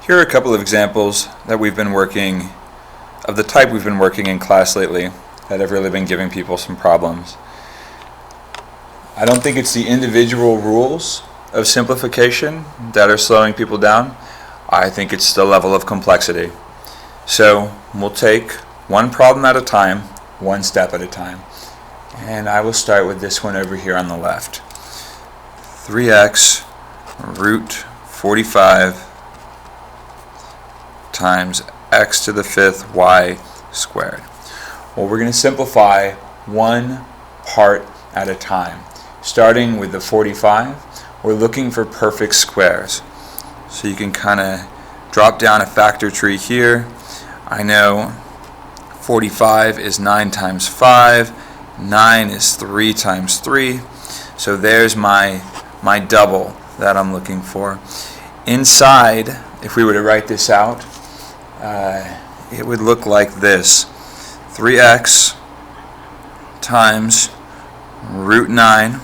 Here are a couple of examples that we've been working, of the type we've been working in class lately, that have really been giving people some problems. I don't think it's the individual rules of simplification that are slowing people down. I think it's the level of complexity. So we'll take one problem at a time, one step at a time. And I will start with this one over here on the left. 3x root 45 times x to the fifth y squared. Well, we're going to simplify one part at a time. Starting with the 45, we're looking for perfect squares. So you can kind of drop down a factor tree here. I know 45 is 9 times 5, 9 is 3 times 3. So there's my double that I'm looking for. Inside, if we were to write this out, it would look like this. 3x times root 9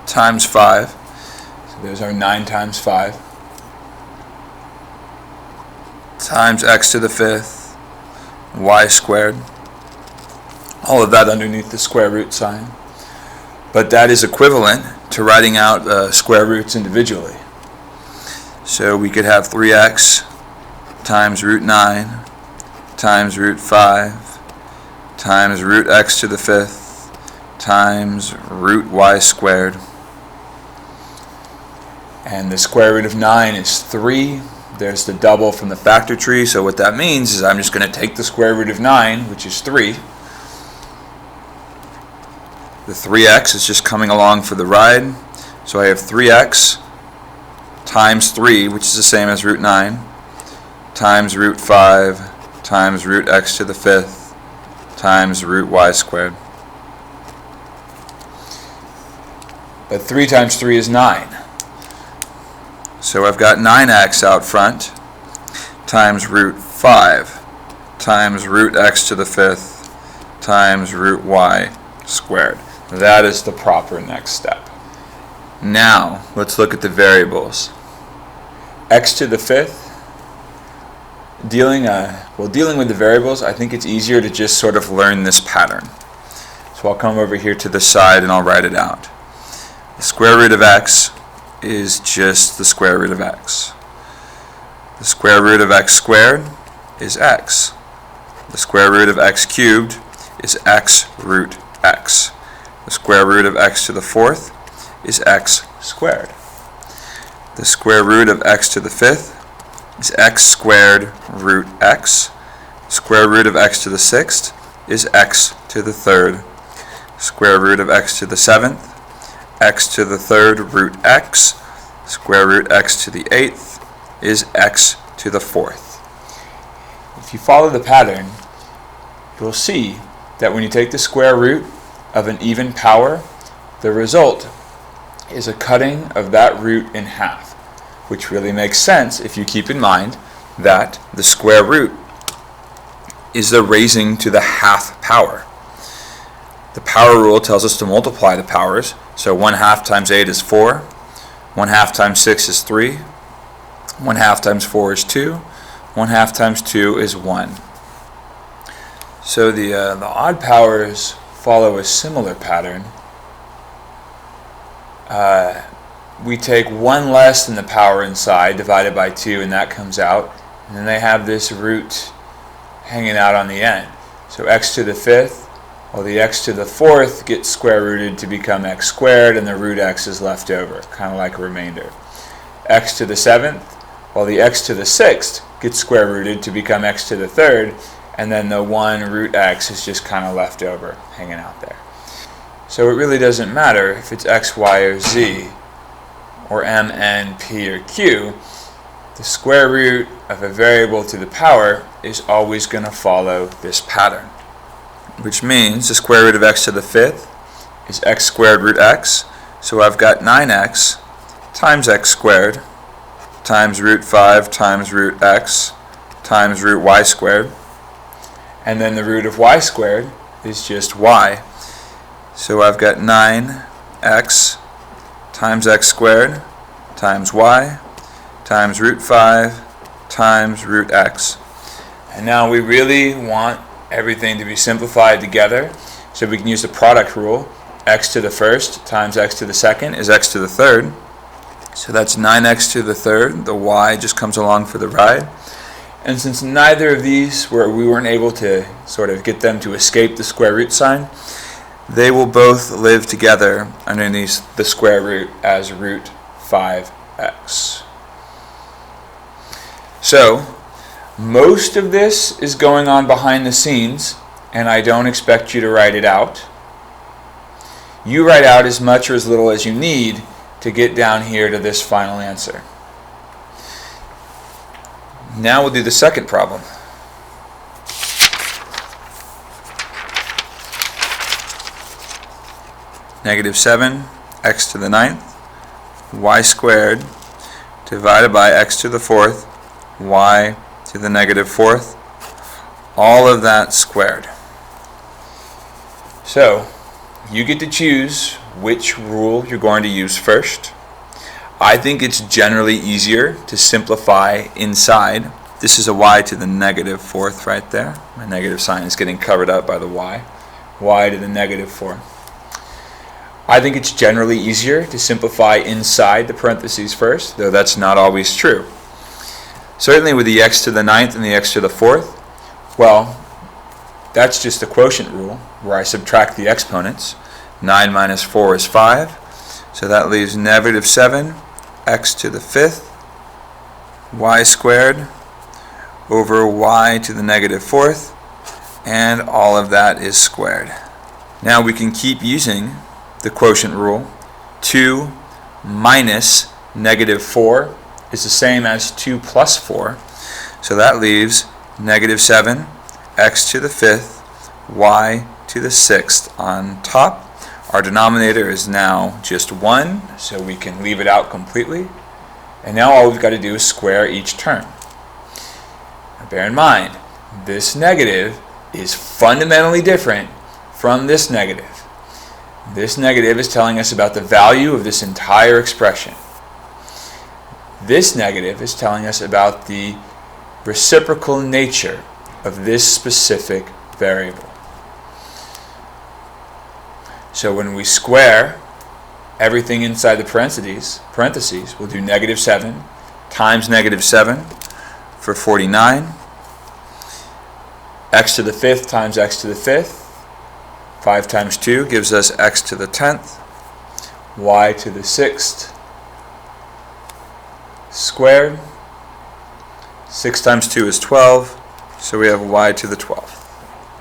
times 5. So there's our 9 times 5. Times x to the fifth y squared. All of that underneath the square root sign. But that is equivalent to writing out square roots individually. So we could have 3x times root 9 times root 5 times root x to the fifth times root y squared. And the square root of 9 is 3. There's the double from the factor tree. So what that means is I'm just going to take the square root of 9, which is 3. The 3x is just coming along for the ride. So I have 3x times 3, which is the same as root 9, times root 5, times root x to the fifth, times root y squared. But 3 times 3 is 9. So I've got 9x out front, times root 5, times root x to the fifth, times root y squared. That is the proper next step. Now, let's look at the variables. X to the fifth, dealing with the variables, I think it's easier to just sort of learn this pattern. So I'll come over here to the side and I'll write it out. The square root of x is just the square root of x. The square root of x squared is x. The square root of x cubed is x root x. The square root of x to the fourth is x squared. The square root of x to the fifth is x squared root x. Square root of x to the sixth is x to the third. Square root of x to the seventh, x to the third root x. Square root x to the eighth is x to the fourth. If you follow the pattern, you'll see that when you take the square root of an even power, the result is a cutting of that root in half, which really makes sense if you keep in mind that the square root is the raising to the half power. The power rule tells us to multiply the powers, so 1/2 times 8 is 4, 1/2 times 6 is 3, 1/2 times 4 is 2, 1/2 times 2 is 1. So the odd powers follow a similar pattern. We take 1 less than the power inside, divided by 2, and that comes out. And then they have this root hanging out on the end. So x to the fifth, well, the x to the fourth gets square rooted to become x squared, and the root x is left over, kind of like a remainder. X to the seventh, well, the x to the sixth gets square rooted to become x to the third, and then the 1 root x is just kind of left over, hanging out there. So it really doesn't matter if it's x, y, or z, or m, n, p, or q. The square root of a variable to the power is always going to follow this pattern, which means the square root of x to the fifth is x squared root x. So I've got 9x times x squared times root 5 times root x times root y squared. And then the root of y squared is just y. So I've got 9x times x squared times y times root 5 times root x. And now we really want everything to be simplified together, so we can use the product rule. X to the first times x to the second is x to the third. So that's 9x to the third. The y just comes along for the ride. And since neither of these we weren't able to sort of get them to escape the square root sign, they will both live together underneath the square root as root 5x. So most of this is going on behind the scenes, and I don't expect you to write it out. You write out as much or as little as you need to get down here to this final answer. Now we'll do the second problem. Negative 7 x to the 9th y squared divided by x to the 4th y to the negative 4th, all of that squared. So you get to choose which rule you're going to use first. I think it's generally easier to simplify inside. This is a y to the negative 4th right there. My negative sign is getting covered up by the y to the negative 4th. I think it's generally easier to simplify inside the parentheses first, though that's not always true. Certainly with the x to the 9th and the x to the 4th, well, that's just the quotient rule, where I subtract the exponents. 9 minus 4 is 5, so that leaves negative 7 x to the 5th y squared over y to the negative 4th, and all of that is squared. Now we can keep using the quotient rule. 2 minus negative 4 is the same as 2 plus 4, so that leaves negative 7 x to the 5th y to the 6th on top. Our denominator is now just 1, so we can leave it out completely. And now all we've got to do is square each term. Now bear in mind, this negative is fundamentally different from this negative. This negative is telling us about the value of this entire expression. This negative is telling us about the reciprocal nature of this specific variable. So when we square everything inside the parentheses, we'll do negative 7 times negative 7 for 49. X to the 5th times x to the 5th. 5 times 2 gives us x to the 10th. Y to the 6th squared. 6 times 2 is 12, so we have y to the 12th.